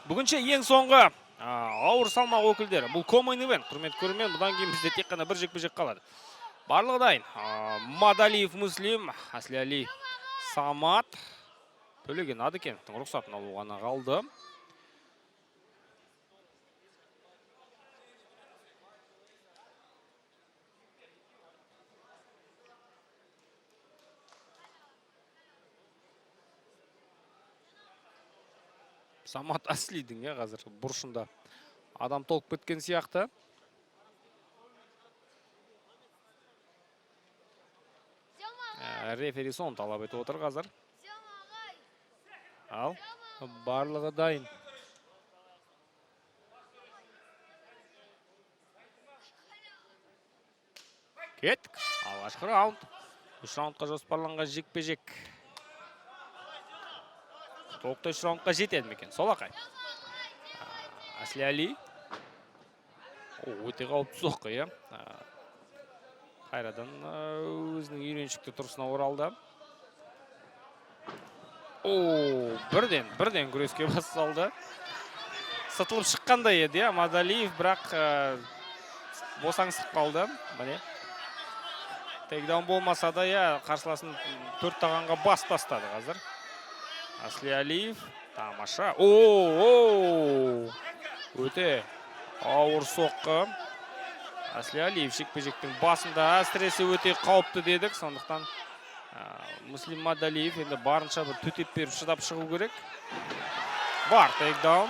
Бүгінше ең соңғы ауыр салмақ өкілдері. Бұл комайн ивент. Құрметті көрермен, бұдан кейін бізде тек қана бір жекпе-жек қалады. Барлығы дайын. Мадалиев Муслим, Аслиали Самат, Төлеген Адыкеновтың рұқсатын алуға ғана қалды. Самат Аслидің қазір бұрышында адам толып кеткен сияқты. Рефери сон талап етіп отыр қазір. Ал, барлығы дайын. Кеттік. Алғашқы раунд. 3 раундқа жоспарланған жекпе-жек. Толықтай 3 раундқа жетеді ме екен? Солақай. Аслиали. Өте қауіпті соққы, иә. Қайрадан өзінің үйреншікті тұрысына оралды. Бірден күреске басталды. Сытылып шыққандай еді, Мадалиев, бірақ босаңсып қалды. Міне. Тейкдаун болмаса да, қарсыласын 4 тағанға бас тастады қазір. Аслиалиев, тамаша. Өте ауыр соққы. Аслиалиев жекпе-жектің басында әсіресе өте қауіпті дедік. Сондықтан Муслим Мадалиев енді барынша бір төтеп беріп шыдап шығу керек. Бар тейкдаун.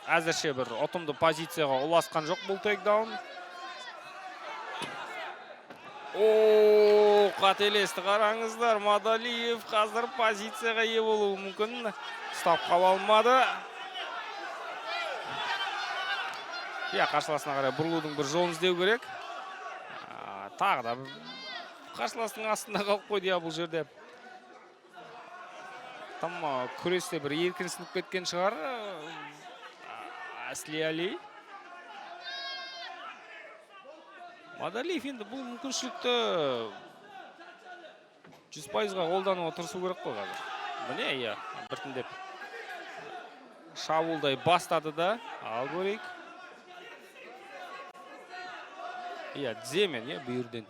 Әзірше бір ұтымды позицияға ұласқан жоқ бұл тейкдаун. Қателесті, қараңыздар. Мадалиев қазір позицияға ие болуы мүмкін. Ұстап қала алмады. Қарсыласына қарай бұрылудың бір жолын іздеу керек. Тағы да қарсыласының астында қалып қойды бұл жерде. Там күресте бір еркінсініп кеткен шығар. Аслиали. Мадалиев енді бұл мүмкіншілікті 100%-ға қолдануға тырысу керек қой қазір. Міне, біртіндеп шабуылдай бастады да. Ал көрейік. Дземен, бүйірден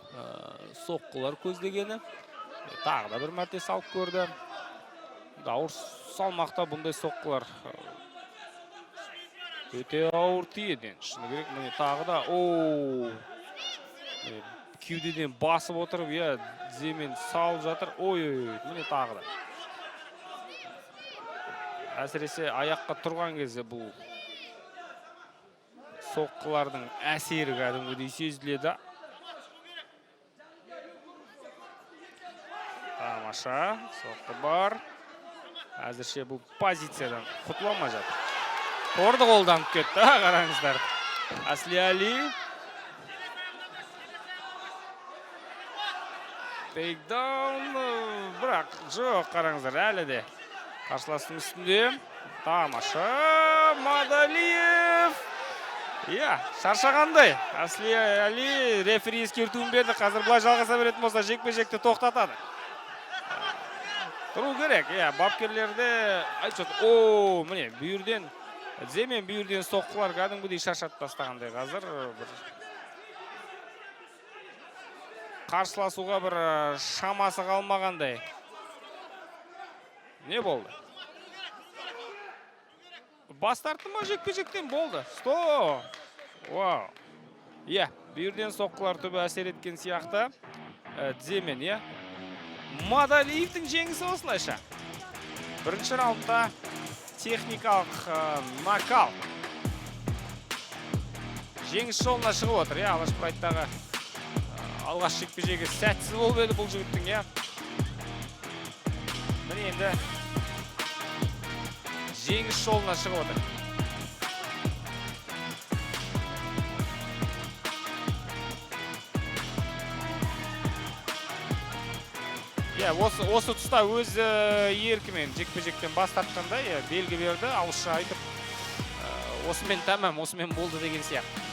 соққылар көздегені. Тағы да бір мәрте салып көрді. Ауыр салмақта бұндай соққылар өте ауыр тиеді. Шыны керек, міне тағы да. Кеудеден басып отырып, Дземен салып жатыр. Міне тағы да. Әсіресе аяққа тұрған кезде бұл соққылардың әсері кәдімгідей сезіледі. Тамаша, соққы бар. Әзірше бұл позициядан құтыла алмай жатыр. Торды қолданып кетті, қараңыздар. Аслиали. Тейкдаун, бірақ жоқ, қараңыздар, әлі де. Қарсыластың үстінде. Тамаша, Мадалиев. Шаршағандай. Аслиали рефери ескертуін берді. Қазір бұлай жалғаса беретін болса, жекпе-жекті тоқтатады. Тұру керек. Бапкерлерде айтып, міне, бүйірден, Дземен бүйірден соққылар кәдімгідей шаршатып тастағандай қазір. Қарсыласуға бір шамасы қалмағандай. Не болды? Бас тарты ма жекпе-жектен болды? Бүйірден соққылар түбі әсер еткен сияқты. Дземен, Мадалиевтің жеңісі осылайша. Бірінші раундта техникалық нокаут. Жеңіс жолына шығып отыр, Алаш Прайдтағы алғаш жекпе-жегі сәтсіз болып еді бұл жігіттің, Міне енді жеңіс жолына шығып отыр. Осы тұста өз еркімен жекпе-жектен бас тартқанда белгі берді, ауызша айтып, осымен тәмам, осымен болды деген сияқты.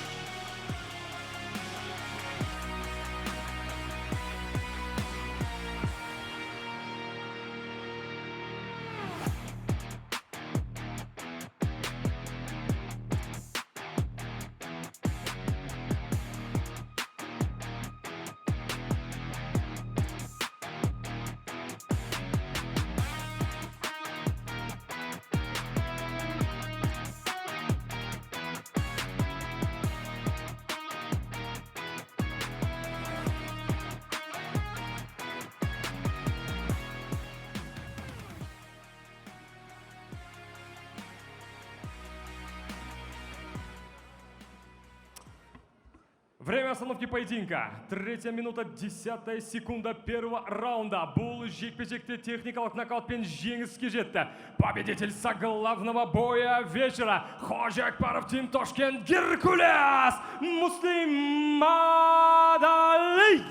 Время остановки поединка. 3 минута 10 секунда первого раунда. Бұл жекпе-жекте техникалық нокаутпен жеңіске жетті. Победитель соглавного боя вечера. Хожа Акбаров, Тим Тошкент, Геркулес, Муслим Мадалиев.